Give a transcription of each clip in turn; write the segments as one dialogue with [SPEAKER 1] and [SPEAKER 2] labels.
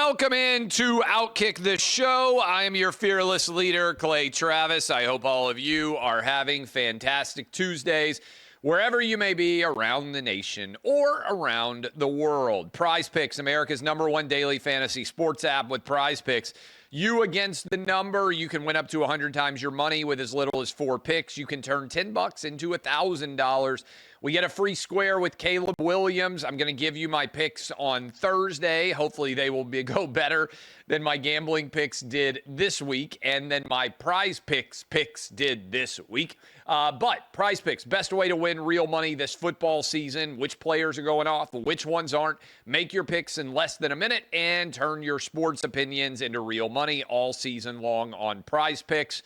[SPEAKER 1] Welcome into OutKick the show. I am your fearless leader, Clay Travis. I hope all of you are having fantastic Tuesdays, wherever you may be around the nation or around the world. Prize Picks, America's #1 daily fantasy sports app with Prize Picks. You against the number. You can win up to 100 times your money with as little as 4 picks. You can turn $10 into $1,000. We get a free square with Caleb Williams. I'm going to give you my picks on Thursday. Hopefully they will go better than my gambling picks did this week and then my Prize Picks did this week. But Prize Picks, best way to win real money this football season. Which players are going off, which ones aren't. Make your picks in less than a minute and turn your sports opinions into real money all season long on Prize Picks.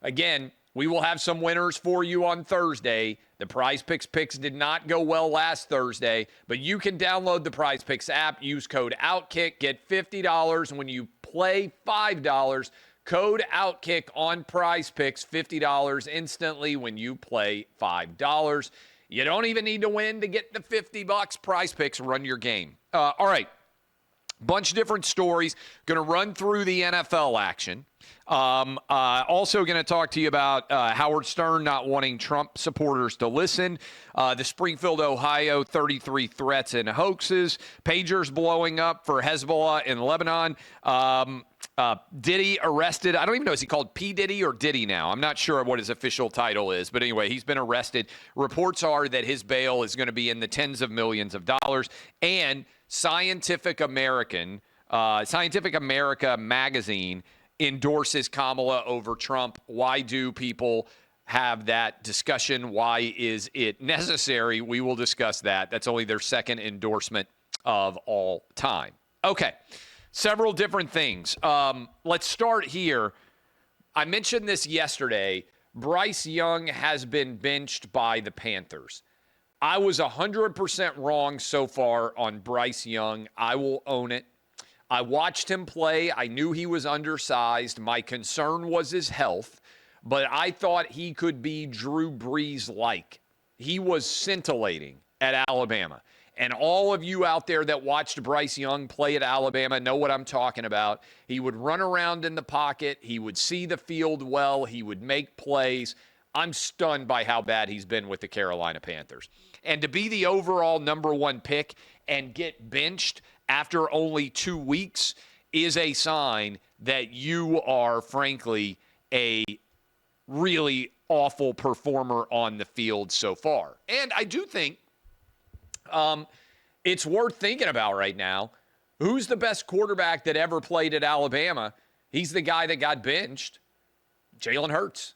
[SPEAKER 1] Again, we will have some winners for you on Thursday. The Prize Picks did not go well last Thursday, but you can download the Prize Picks app, use code OutKick, get $50 when you play $5. Code OutKick on Prize Picks, $50 instantly when you play $5. You don't even need to win to get the $50. Prize Picks, run your game. All right. Bunch of different stories. Going to run through the NFL action. Also going to talk to you about Howard Stern not wanting Trump supporters to listen. The Springfield, Ohio 33 threats and hoaxes. Pagers blowing up for Hezbollah in Lebanon. Diddy arrested. I don't even know, is he called P. Diddy or Diddy now? I'm not sure what his official title is. But anyway, he's been arrested. Reports are that his bail is going to be in the tens of millions of dollars. And Scientific America magazine endorses Kamala over Trump. Why do people have that discussion? Why is it necessary? We will discuss that. That's only their second endorsement of all time. Okay, several different things. Let's start here. I mentioned this yesterday. Bryce Young has been benched by the Panthers. I was 100% wrong so far on Bryce Young. I will own it. I watched him play. I knew he was undersized. My concern was his health, but I thought he could be Drew Brees-like. He was scintillating at Alabama. And all of you out there that watched Bryce Young play at Alabama know what I'm talking about. He would run around in the pocket. He would see the field well. He would make plays. I'm stunned by how bad he's been with the Carolina Panthers. And to be the overall #1 pick and get benched after only 2 weeks is a sign that you are, frankly, a really awful performer on the field so far. And I do think it's worth thinking about right now. Who's the best quarterback that ever played at Alabama? He's the guy that got benched, Jalen Hurts.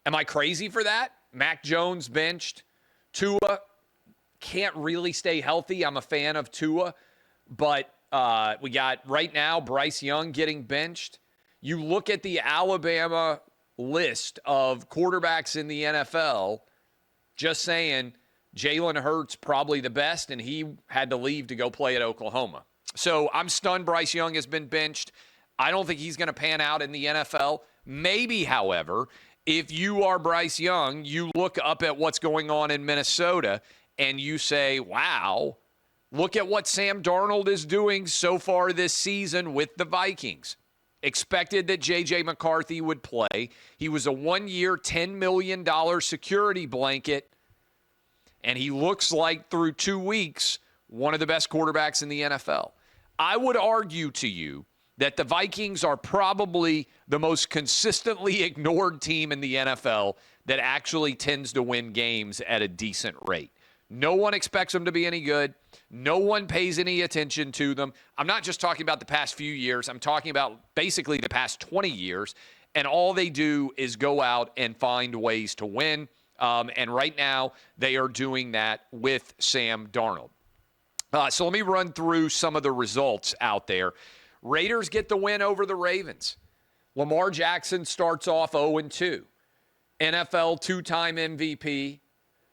[SPEAKER 1] Am I crazy for that? Mac Jones benched. Tua can't really stay healthy. I'm a fan of Tua. But we got right now Bryce Young getting benched. You look at the Alabama list of quarterbacks in the NFL, just saying Jalen Hurts probably the best, and he had to leave to go play at Oklahoma. So I'm stunned Bryce Young has been benched. I don't think he's going to pan out in the NFL. Maybe, however, if you are Bryce Young, you look up at what's going on in Minnesota and you say, wow, look at what Sam Darnold is doing so far this season with the Vikings. Expected that J.J. McCarthy would play. He was a 1-year, $10 million security blanket, and he looks like through 2 weeks one of the best quarterbacks in the NFL. I would argue to you that the Vikings are probably the most consistently ignored team in the NFL that actually tends to win games at a decent rate. No one expects them to be any good. No one pays any attention to them. I'm not just talking about the past few years. I'm talking about basically the past 20 years. And all they do is go out and find ways to win. And right now, they are doing that with Sam Darnold. So let me run through some of the results out there. Raiders get the win over the Ravens. Lamar Jackson starts off 0-2. NFL two-time MVP.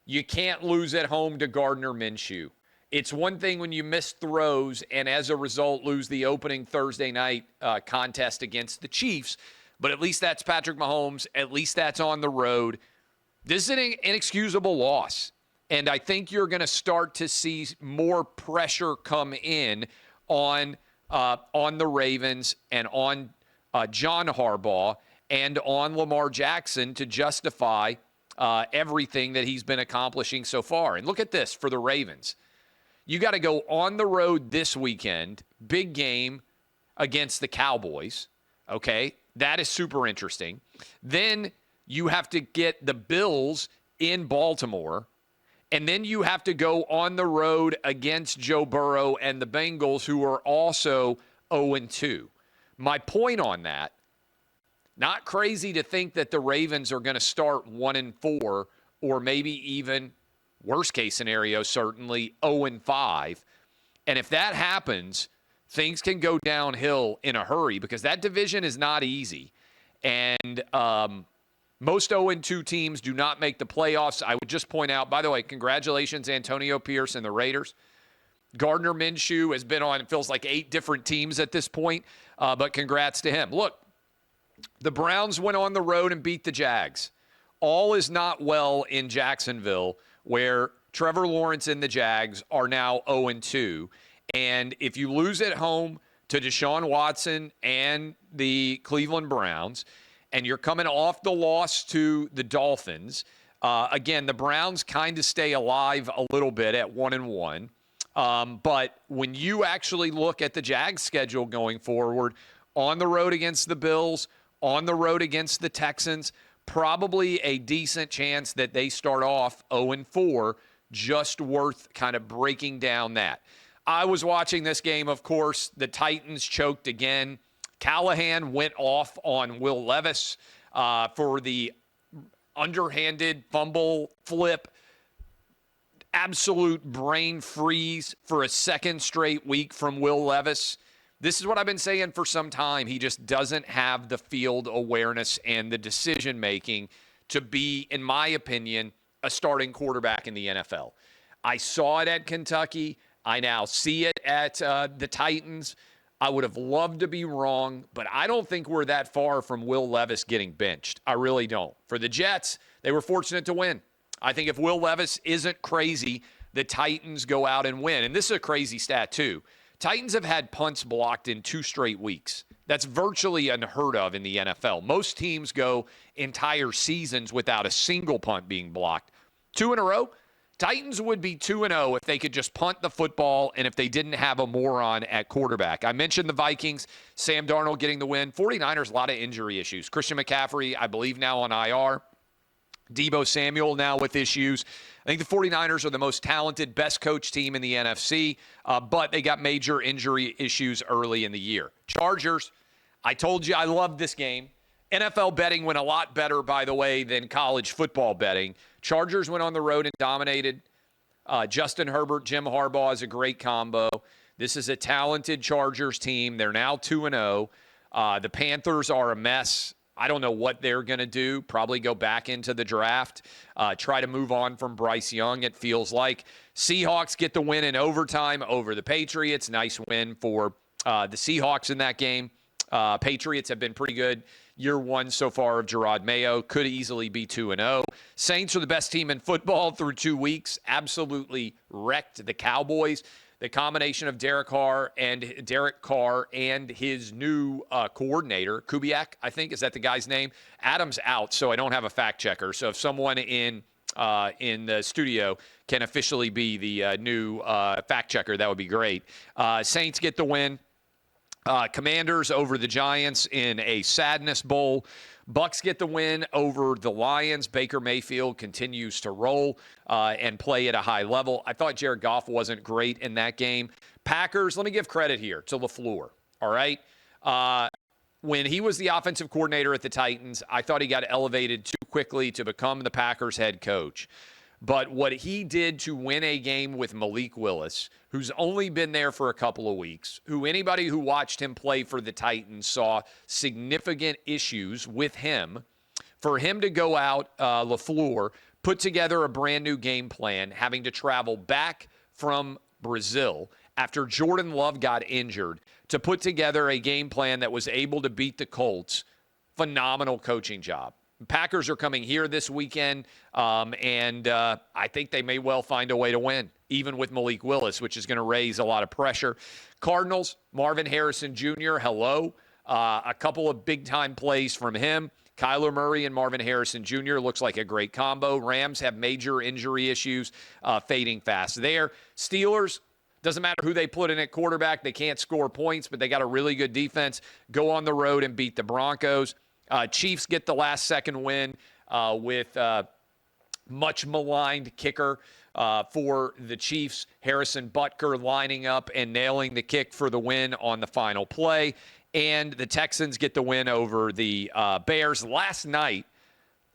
[SPEAKER 1] You can't lose at home to Gardner Minshew. It's one thing when you miss throws and as a result lose the opening Thursday night contest against the Chiefs, but at least that's Patrick Mahomes. At least that's on the road. This is an inexcusable loss, and I think you're going to start to see more pressure come in on on the Ravens and on John Harbaugh and on Lamar Jackson to justify everything that he's been accomplishing so far. And look at this for the Ravens. You got to go on the road this weekend, big game against the Cowboys, okay? That is super interesting. Then you have to get the Bills in Baltimore, and then you have to go on the road against Joe Burrow and the Bengals, who are also 0-2. My point on that, not crazy to think that the Ravens are going to start 1-4 or maybe even, worst case scenario, certainly 0-5. And if that happens, things can go downhill in a hurry because that division is not easy. And most 0-2 teams do not make the playoffs. I would just point out, by the way, congratulations, Antonio Pierce and the Raiders. Gardner Minshew has been on, it feels like 8 different teams at this point, but congrats to him. Look, the Browns went on the road and beat the Jags. All is not well in Jacksonville, where Trevor Lawrence and the Jags are now 0-2. And if you lose at home to Deshaun Watson and the Cleveland Browns, and you're coming off the loss to the Dolphins, again, the Browns kind of stay alive a little bit at 1-1. But when you actually look at the Jags schedule going forward, on the road against the Bills, on the road against the Texans, probably a decent chance that they start off 0-4, just worth kind of breaking down that. I was watching this game, of course. The Titans choked again. Callahan went off on Will Levis for the underhanded fumble flip. Absolute brain freeze for a second straight week from Will Levis. This is what I've been saying for some time. He just doesn't have the field awareness and the decision-making to be, in my opinion, a starting quarterback in the NFL. I saw it at Kentucky. I now see it at the Titans. I would have loved to be wrong, but I don't think we're that far from Will Levis getting benched. I really don't. For the Jets, they were fortunate to win. I think if Will Levis isn't crazy, the Titans go out and win. And this is a crazy stat, too. Titans have had punts blocked in 2 straight weeks. That's virtually unheard of in the NFL. Most teams go entire seasons without a single punt being blocked. 2 in a row? Titans would be 2-0 if they could just punt the football and if they didn't have a moron at quarterback. I mentioned the Vikings, Sam Darnold getting the win. 49ers, a lot of injury issues. Christian McCaffrey, I believe, now on IR. Deebo Samuel now with issues. I think the 49ers are the most talented, best coach team in the NFC, but they got major injury issues early in the year. Chargers, I told you I loved this game. NFL betting went a lot better, by the way, than college football betting. Chargers went on the road and dominated. Justin Herbert, Jim Harbaugh is a great combo. This is a talented Chargers team. They're now 2-0. The Panthers are a mess. I don't know what they're going to do. Probably go back into the draft. Try to move on from Bryce Young, it feels like. Seahawks get the win in overtime over the Patriots. Nice win for the Seahawks in that game. Patriots have been pretty good. Year 1 so far of Gerard Mayo. Could easily be 2-0. Saints are the best team in football through 2 weeks. Absolutely wrecked the Cowboys. The combination of Derek Carr and his new coordinator, Kubiak, I think, is that the guy's name? Adam's out, so I don't have a fact checker. So if someone in the studio can officially be the new fact checker, that would be great. Saints get the win. Commanders over the Giants in a sadness bowl. Bucks get the win over the Lions. Baker Mayfield continues to roll and play at a high level. I thought Jared Goff wasn't great in that game. Packers, let me give credit here to LaFleur, all right? When he was the offensive coordinator at the Titans, I thought he got elevated too quickly to become the Packers head coach. But what he did to win a game with Malik Willis, who's only been there for a couple of weeks, who anybody who watched him play for the Titans saw significant issues with him, for him to go out, LaFleur, put together a brand new game plan, having to travel back from Brazil after Jordan Love got injured to put together a game plan that was able to beat the Colts. Phenomenal coaching job. Packers are coming here this weekend, and I think they may well find a way to win. even with Malik Willis, which is going to raise a lot of pressure. Cardinals, Marvin Harrison Jr., hello. A couple of big-time plays from him. Kyler Murray and Marvin Harrison Jr. looks like a great combo. Rams have major injury issues, fading fast there. Steelers, doesn't matter who they put in at quarterback. They can't score points, but they got a really good defense. Go on the road and beat the Broncos. Chiefs get the last-second win with much maligned kicker for the Chiefs, Harrison Butker, lining up and nailing the kick for the win on the final play. And the Texans get the win over the Bears. Last night,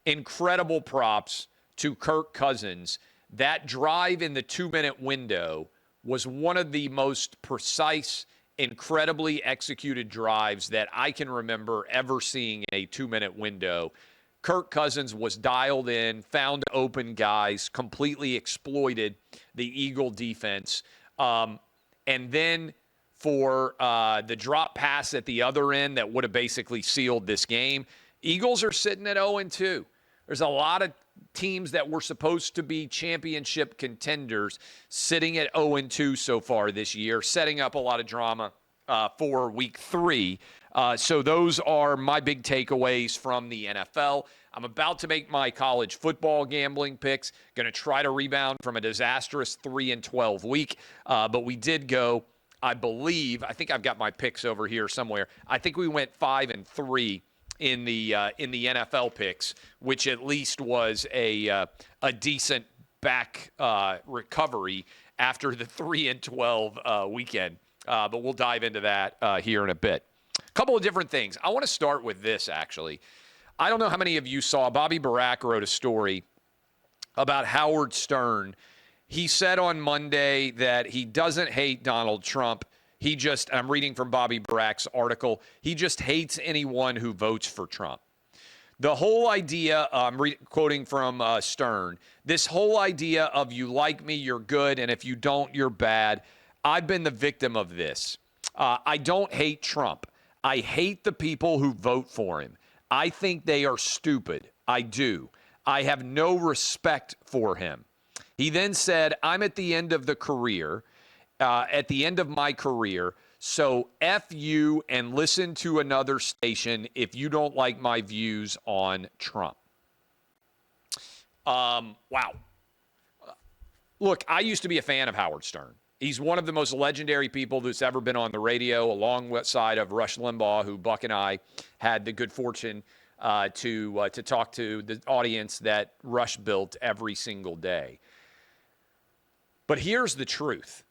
[SPEAKER 1] incredible props to Kirk Cousins. That drive in the 2-minute window was one of the most precise, incredibly executed drives that I can remember ever seeing in a 2-minute window. Kirk Cousins was dialed in, found open guys, completely exploited the Eagle defense. And then for the drop pass at the other end that would have basically sealed this game, Eagles are sitting at 0-2. There's a lot of teams that were supposed to be championship contenders sitting at 0-2 so far this year, setting up a lot of drama for week 3. So those are my big takeaways from the NFL. I'm about to make my college football gambling picks. Going to try to rebound from a disastrous 3-12 week. But we did go, I think I've got my picks over here somewhere. I think we went 5-3 in the NFL picks, which at least was a decent back recovery after the 3-12 weekend. But we'll dive into that here in a bit. A couple of different things. I want to start with this, actually. I don't know how many of you saw, Bobby Barack wrote a story about Howard Stern. He said on Monday that he doesn't hate Donald Trump. I'm reading from Bobby Barack's article, he just hates anyone who votes for Trump. The whole idea, quoting from Stern, this whole idea of you like me, you're good, and if you don't, you're bad. I've been the victim of this. I don't hate Trump. I hate the people who vote for him. I think they are stupid. I do. I have no respect for him. He then said, I'm at the end of my career, so F you and listen to another station if you don't like my views on Trump. Wow. Look, I used to be a fan of Howard Stern. He's one of the most legendary people that's ever been on the radio, alongside of Rush Limbaugh, who Buck and I had the good fortune to talk to the audience that Rush built every single day. But here's the truth.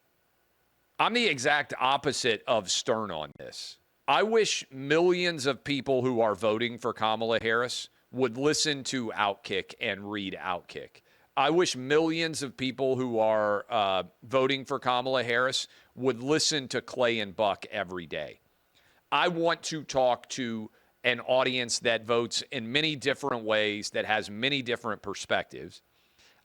[SPEAKER 1] I'm the exact opposite of Stern on this. I wish millions of people who are voting for Kamala Harris would listen to OutKick and read OutKick. I wish millions of people who are voting for Kamala Harris would listen to Clay and Buck every day. I want to talk to an audience that votes in many different ways, that has many different perspectives.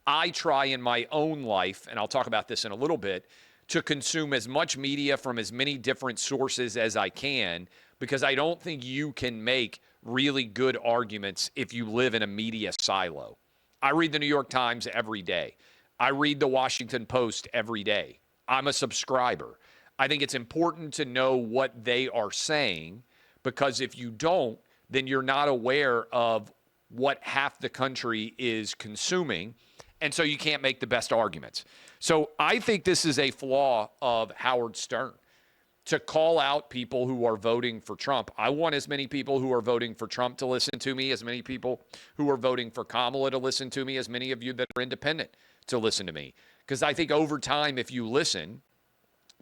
[SPEAKER 1] I try in my own life, and I'll talk about this in a little bit, to consume as much media from as many different sources as I can, because I don't think you can make really good arguments if you live in a media silo. I read the New York Times every day. I read the Washington Post every day. I'm a subscriber. I think it's important to know what they are saying, because if you don't, then you're not aware of what half the country is consuming, and so you can't make the best arguments. So I think this is a flaw of Howard Stern, to call out people who are voting for Trump. I want as many people who are voting for Trump to listen to me, as many people who are voting for Kamala to listen to me, as many of you that are independent to listen to me. Because I think over time, if you listen,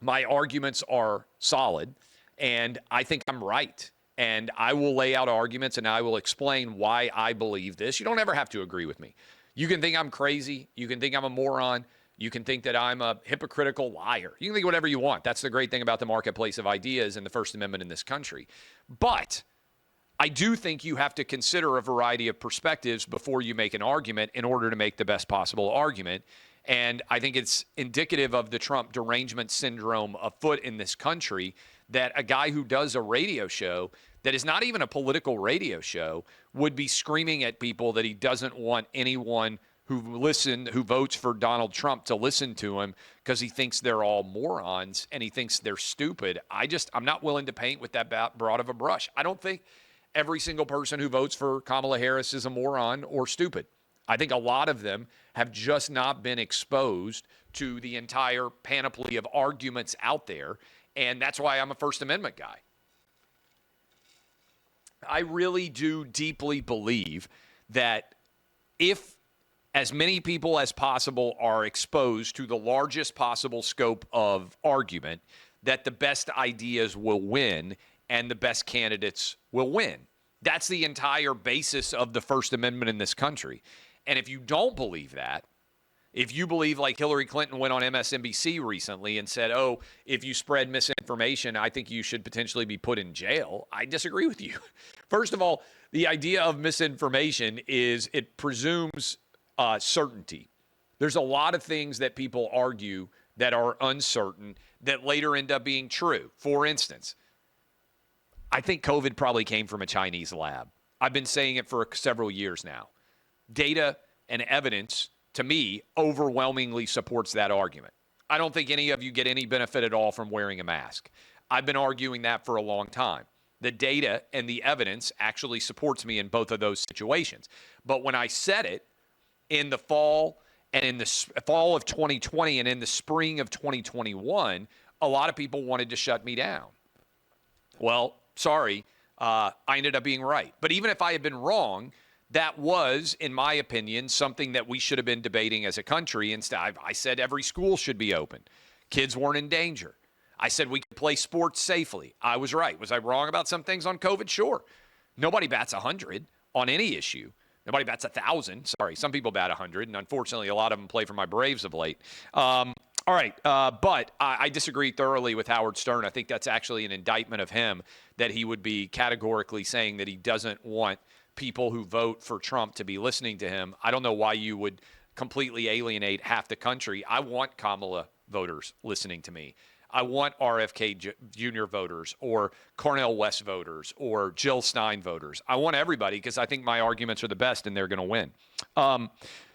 [SPEAKER 1] my arguments are solid, and I think I'm right. And I will lay out arguments, and I will explain why I believe this. You don't ever have to agree with me. You can think I'm crazy. You can think I'm a moron. You can think that I'm a hypocritical liar. You can think whatever you want. That's the great thing about the marketplace of ideas and the First Amendment in this country. But I do think you have to consider a variety of perspectives before you make an argument in order to make the best possible argument. And I think it's indicative of the Trump derangement syndrome afoot in this country that a guy who does a radio show that is not even a political radio show would be screaming at people that he doesn't want anyone who votes for Donald Trump to listen to him because he thinks they're all morons and he thinks they're stupid. I'm not willing to paint with that broad of a brush. I don't think every single person who votes for Kamala Harris is a moron or stupid. I think a lot of them have just not been exposed to the entire panoply of arguments out there, and that's why I'm a First Amendment guy. I really do deeply believe that if as many people as possible are exposed to the largest possible scope of argument, that the best ideas will win and the best candidates will win. That's the entire basis of the First Amendment in this country. And if you don't believe that, if you believe like Hillary Clinton went on MSNBC recently and said, oh, if you spread misinformation, I think you should potentially be put in jail, I disagree with you. First of all, the idea of misinformation is it presumes certainty. There's a lot of things that people argue that are uncertain that later end up being true. For instance, I think COVID probably came from a Chinese lab. I've been saying it for several years now. Data and evidence, to me, overwhelmingly supports that argument. I don't think any of you get any benefit at all from wearing a mask. I've been arguing that for a long time. The data and the evidence actually supports me in both of those situations. But when I said it in the fall and in the fall of 2020 and in the spring of 2021, a lot of people wanted to shut me down. Well, sorry, I ended up being right. But even if I had been wrong, that was, in my opinion, something that we should have been debating as a country. Instead, I said every school should be open. Kids weren't in danger. I said we could play sports safely. I was right. Was I wrong about some things on COVID? Sure. Nobody bats 100 on any issue. Nobody bats 1,000. Sorry, some people bat 100, and unfortunately, a lot of them play for my Braves of late. All right, but I disagree thoroughly with Howard Stern. I think that's actually an indictment of him, that he would be categorically saying that he doesn't want people who vote for Trump to be listening to him. I don't know why you would completely alienate half the country. I want Kamala voters listening to me. I want RFK Jr. voters or Cornel West voters or Jill Stein voters. I want everybody because I think my arguments are the best and they're going to win.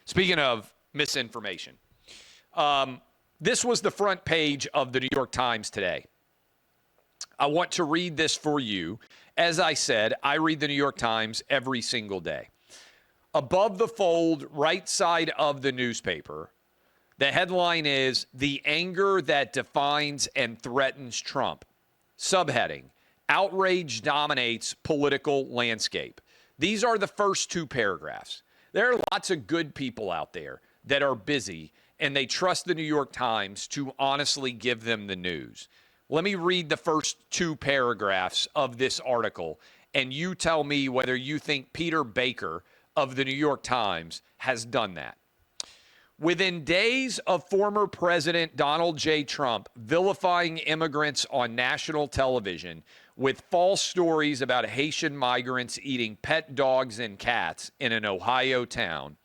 [SPEAKER 1] Speaking of misinformation, this was the front page of the New York Times today. I want to read this for you. As I said, I read the New York Times every single day. Above the fold, right side of the newspaper, the headline is "The Anger That Defines and Threatens Trump." Subheading: Outrage Dominates Political Landscape. These are the first two paragraphs. There are lots of good people out there that are busy and they trust the New York Times to honestly give them the news. Let me read the first two paragraphs of this article, and you tell me whether you think Peter Baker of the New York Times has done that. Within days of former President Donald J. Trump vilifying immigrants on national television with false stories about Haitian migrants eating pet dogs and cats in an Ohio town,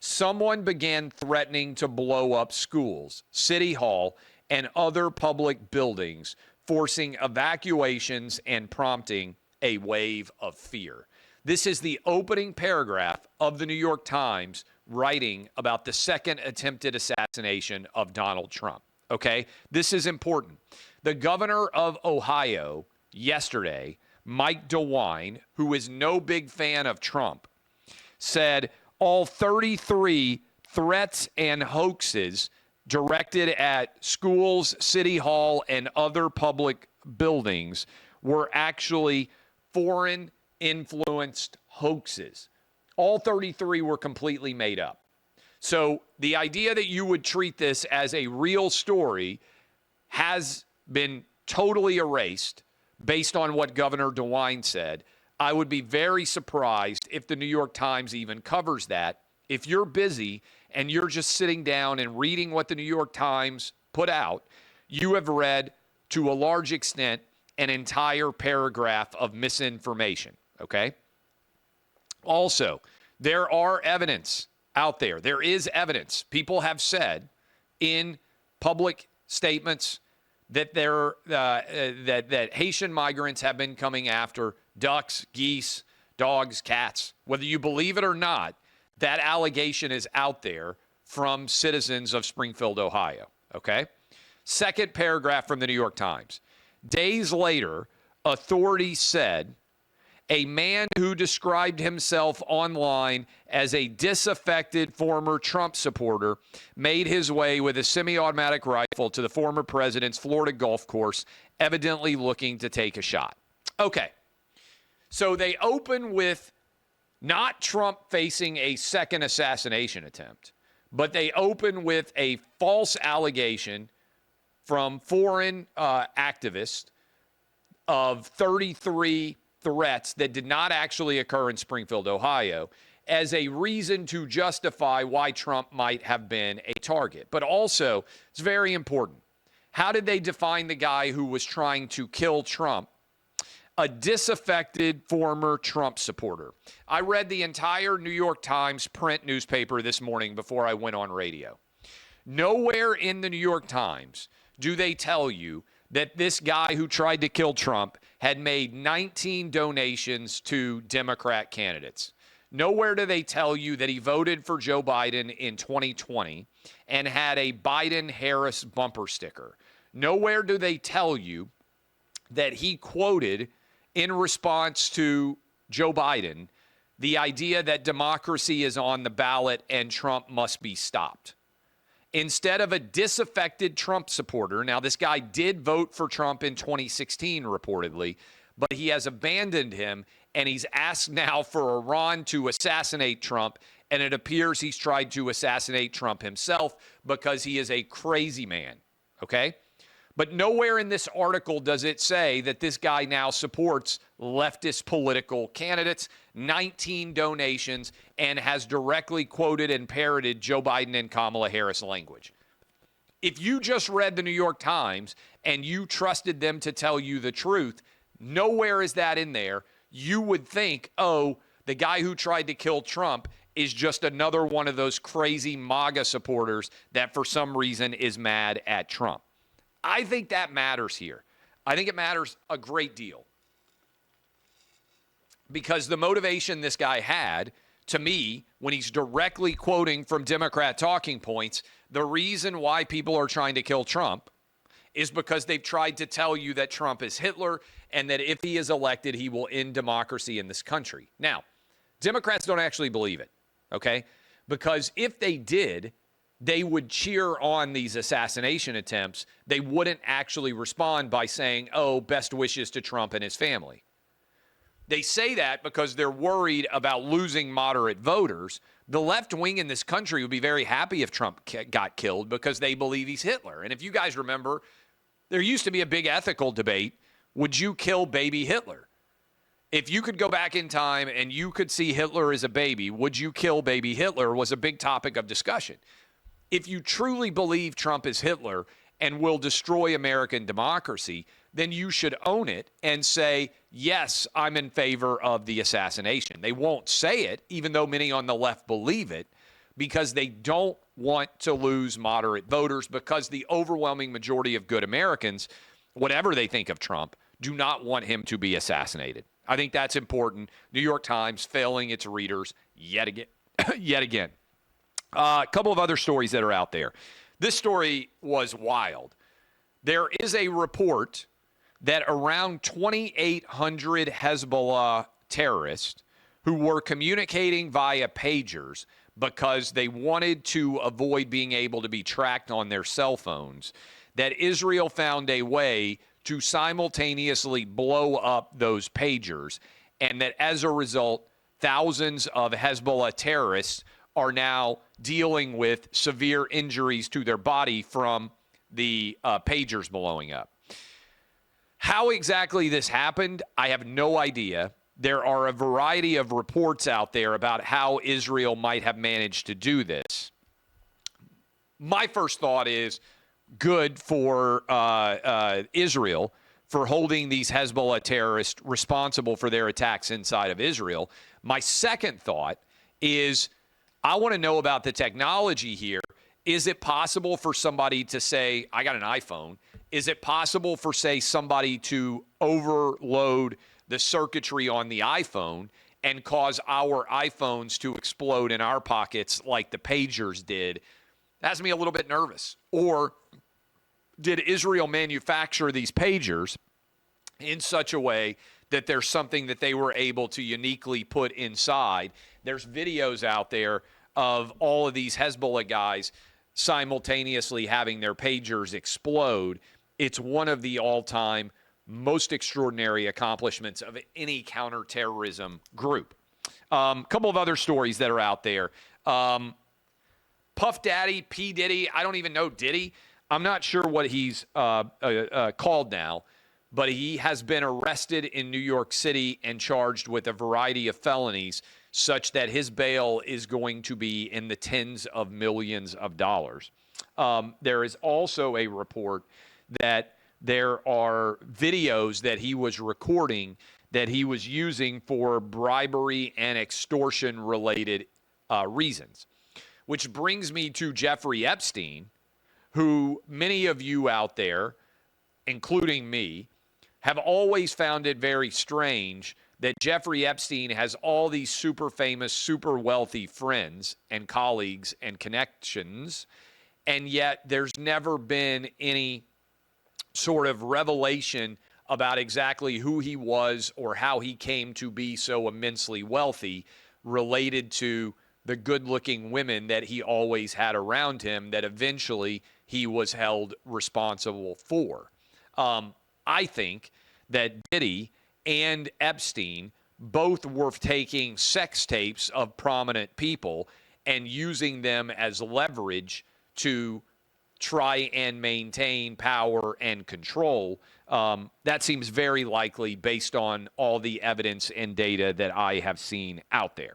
[SPEAKER 1] someone began threatening to blow up schools, City Hall, and other public buildings, forcing evacuations and prompting a wave of fear. This is the opening paragraph of the New York Times writing about the second attempted assassination of Donald Trump. Okay? This is important. The governor of Ohio yesterday, Mike DeWine, who is no big fan of Trump, said all 33 threats and hoaxes directed at schools, City Hall, and other public buildings were actually foreign-influenced hoaxes. All 33 were completely made up. So the idea that you would treat this as a real story has been totally erased based on what Governor DeWine said. I would be very surprised if the New York Times even covers that. If you're busy and you're just sitting down and reading what the New York Times put out, you have read, to a large extent, an entire paragraph of misinformation, okay? Also, there are evidence out there. There is evidence. People have said in public statements that that Haitian migrants have been coming after ducks, geese, dogs, cats. Whether you believe it or not, That allegation is out there from citizens of Springfield, Ohio, okay? Second paragraph from the New York Times. Days later, authorities said a man who described himself online as a disaffected former Trump supporter made his way with a semi-automatic rifle to the former president's Florida golf course, evidently looking to take a shot. Okay, so they open with not Trump facing a second assassination attempt, but they open with a false allegation from foreign activists of 33 threats that did not actually occur in Springfield, Ohio, as a reason to justify why Trump might have been a target. But also, it's very important. How did they define the guy who was trying to kill Trump? A disaffected former Trump supporter. I read the entire New York Times print newspaper this morning before I went on radio. Nowhere in the New York Times do they tell you that this guy who tried to kill Trump had made 19 donations to Democrat candidates. Nowhere do they tell you that he voted for Joe Biden in 2020 and had a Biden-Harris bumper sticker. Nowhere do they tell you that he quoted in response to Joe Biden the idea that democracy is on the ballot and Trump must be stopped. Instead of a disaffected Trump supporter, now this guy did vote for Trump in 2016 reportedly, but he has abandoned him and he's asked now for Iran to assassinate Trump, and it appears he's tried to assassinate Trump himself because he is a crazy man, okay? But nowhere in this article does it say that this guy now supports leftist political candidates, 19 donations, and has directly quoted and parroted Joe Biden and Kamala Harris language. If you just read the New York Times and you trusted them to tell you the truth, nowhere is that in there. You would think, oh, the guy who tried to kill Trump is just another one of those crazy MAGA supporters that for some reason is mad at Trump. I think that matters here. I think it matters a great deal. Because the motivation this guy had, to me, when he's directly quoting from Democrat talking points, the reason why people are trying to kill Trump is because they've tried to tell you that Trump is Hitler and that if he is elected, he will end democracy in this country. Now, Democrats don't actually believe it, okay? Because if they did, they would cheer on these assassination attempts. They wouldn't actually respond by saying, oh, best wishes to Trump and his family. They say that because they're worried about losing moderate voters. The left wing in this country would be very happy if Trump got killed because they believe he's Hitler. And if you guys remember, there used to be a big ethical debate. Would you kill baby Hitler? If you could go back in time and you could see Hitler as a baby, would you kill baby Hitler was a big topic of discussion. If you truly believe Trump is Hitler and will destroy American democracy, then you should own it and say, yes, I'm in favor of the assassination. They won't say it, even though many on the left believe it, because they don't want to lose moderate voters, because the overwhelming majority of good Americans, whatever they think of Trump, do not want him to be assassinated. I think that's important. New York Times failing its readers yet again. Yet again. A couple of other stories that are out there. This story was wild. There is a report that around 2,800 Hezbollah terrorists who were communicating via pagers because they wanted to avoid being able to be tracked on their cell phones, that Israel found a way to simultaneously blow up those pagers, and that as a result, thousands of Hezbollah terrorists are now dealing with severe injuries to their body from the pagers blowing up. How exactly this happened, I have no idea. There are a variety of reports out there about how Israel might have managed to do this. My first thought is good for Israel for holding these Hezbollah terrorists responsible for their attacks inside of Israel. My second thought is I want to know about the technology here. Is it possible for somebody to say, I got an iPhone. Is it possible for, say, somebody to overload the circuitry on the iPhone and cause our iPhones to explode in our pockets like the pagers did, has me a little bit nervous. Or did Israel manufacture these pagers in such a way that there's something that they were able to uniquely put inside? There's videos out there of all of these Hezbollah guys simultaneously having their pagers explode. It's one of the all-time most extraordinary accomplishments of any counterterrorism group. Couple of other stories that are out there. Puff Daddy, P. Diddy, I don't even know Diddy. I'm not sure what he's called now, but he has been arrested in New York City and charged with a variety of felonies, such that his bail is going to be in the tens of millions of dollars. There is also a report that there are videos that he was recording that he was using for bribery and extortion-related reasons, which brings me to Jeffrey Epstein, who many of you out there, including me, have always found it very strange that Jeffrey Epstein has all these super famous, super wealthy friends and colleagues and connections, and yet there's never been any sort of revelation about exactly who he was or how he came to be so immensely wealthy related to the good-looking women that he always had around him that eventually he was held responsible for. I think that Diddy and Epstein both were taking sex tapes of prominent people and using them as leverage to try and maintain power and control. That seems very likely based on all the evidence and data that I have seen out there.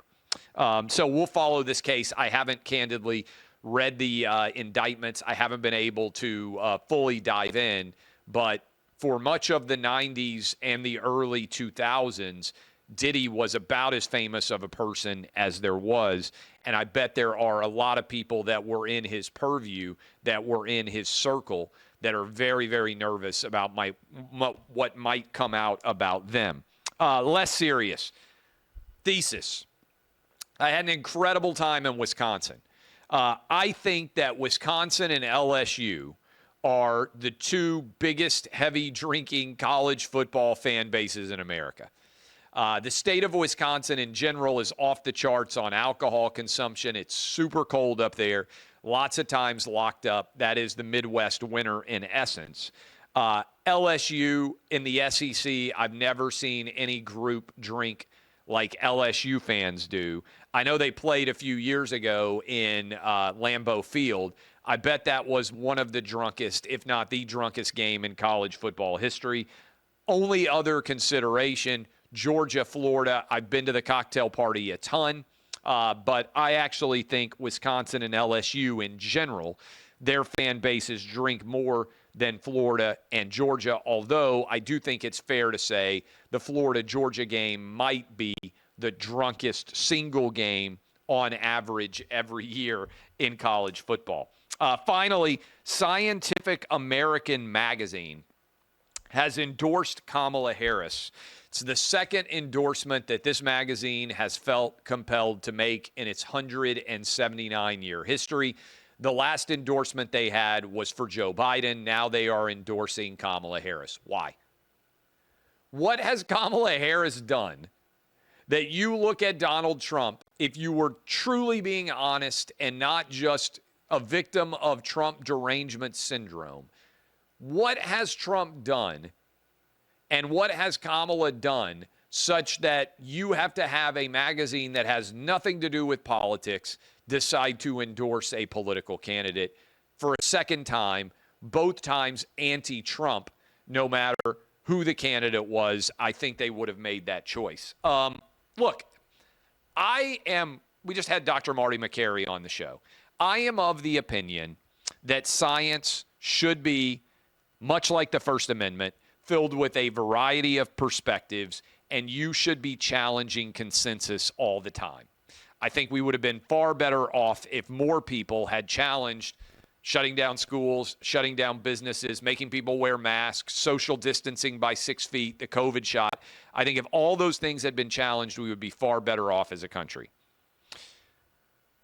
[SPEAKER 1] So we'll follow this case. I haven't candidly read the indictments. I haven't been able to fully dive in, but for much of the 90s and the early 2000s, Diddy was about as famous of a person as there was. And I bet there are a lot of people that were in his purview, that were in his circle, that are very, very nervous about what might come out about them. Less serious. Thesis. I had an incredible time in Wisconsin. I think that Wisconsin and LSU are the two biggest heavy drinking college football fan bases in America. The state of Wisconsin in general is off the charts on alcohol consumption. It's super cold up there, lots of times locked up. That is the Midwest winter in essence. LSU in the SEC, I've never seen any group drink like LSU fans do. I know they played a few years ago in Lambeau Field. I bet that was one of the drunkest, if not the drunkest game in college football history. Only other consideration, Georgia, Florida. I've been to the cocktail party a ton, but I actually think Wisconsin and LSU in general, their fan bases drink more than Florida and Georgia, although I do think it's fair to say the Florida-Georgia game might be the drunkest single game on average every year in college football. Finally, Scientific American magazine has endorsed Kamala Harris. It's the second endorsement that this magazine has felt compelled to make in its 179-year history. The last endorsement they had was for Joe Biden. Now they are endorsing Kamala Harris. Why? What has Kamala Harris done that you look at Donald Trump, if you were truly being honest and not just a victim of Trump derangement syndrome, what has Trump done and what has Kamala done such that you have to have a magazine that has nothing to do with politics decide to endorse a political candidate for a second time, both times anti-Trump, no matter who the candidate was? I think they would have made that choice. Look, we just had Dr. Marty McCary on the show. I am of the opinion that science should be, much like the First Amendment, filled with a variety of perspectives, and you should be challenging consensus all the time. I think we would have been far better off if more people had challenged shutting down schools, shutting down businesses, making people wear masks, social distancing by 6 feet, the COVID shot. I think if all those things had been challenged, we would be far better off as a country.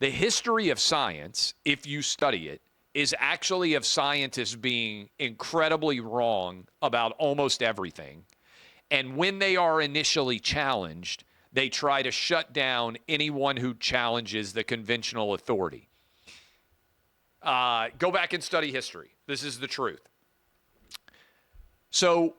[SPEAKER 1] The history of science, if you study it, is actually of scientists being incredibly wrong about almost everything. And when they are initially challenged, they try to shut down anyone who challenges the conventional authority. Go back and study history. This is the truth. So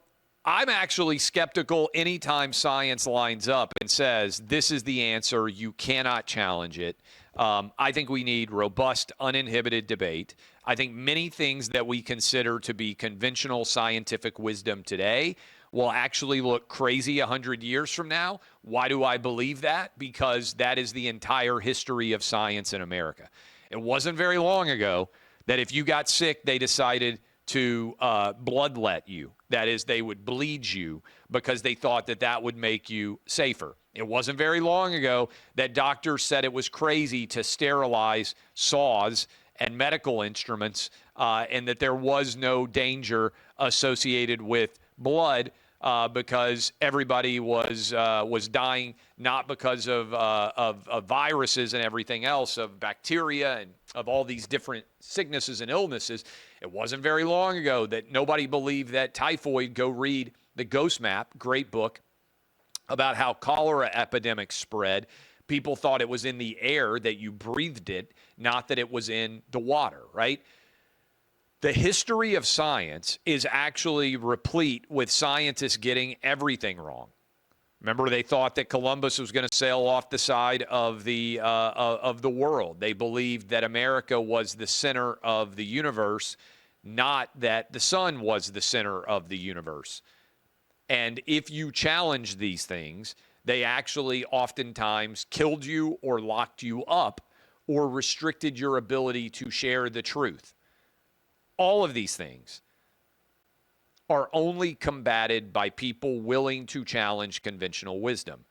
[SPEAKER 1] I'm actually skeptical anytime science lines up and says, this is the answer, you cannot challenge it. I think we need robust, uninhibited debate. I think many things that we consider to be conventional scientific wisdom today will actually look crazy 100 years from now. Why do I believe that? Because that is the entire history of science in America. It wasn't very long ago that if you got sick, they decided to bloodlet you. That is, they would bleed you because they thought that that would make you safer. It wasn't very long ago that doctors said it was crazy to sterilize saws and medical instruments and that there was no danger associated with blood because everybody was dying, not because of viruses and everything else, of bacteria and of all these different sicknesses and illnesses. It wasn't very long ago that nobody believed that typhoid. Go read the Ghost Map, great book, about how cholera epidemics spread. People thought it was in the air, that you breathed it, not that it was in the water, right? The history of science is actually replete with scientists getting everything wrong. Remember, they thought that Columbus was going to sail off the side of the world. They believed that America was the center of the universe, not that the sun was the center of the universe. And if you challenge these things, they actually oftentimes killed you or locked you up or restricted your ability to share the truth. All of these things are only combated by people willing to challenge conventional wisdom.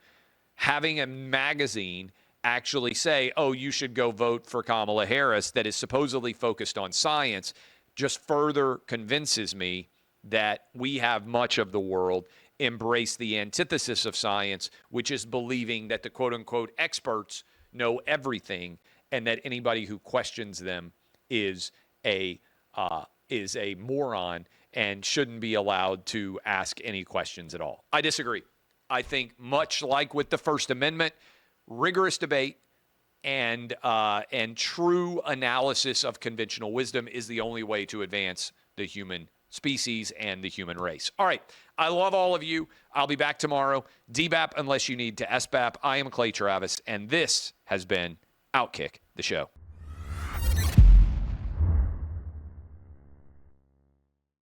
[SPEAKER 1] Having a magazine actually say, oh, you should go vote for Kamala Harris, that is supposedly focused on science, just further convinces me that we have much of the world embrace the antithesis of science, which is believing that the quote-unquote experts know everything and that anybody who questions them is a moron and shouldn't be allowed to ask any questions at all. I disagree. I think much like with the First Amendment, rigorous debate and true analysis of conventional wisdom is the only way to advance the human species and the human race. All right. I love all of you. I'll be back tomorrow. DBAP unless you need to SBAP. I am Clay Travis, and this has been OutKick, the show.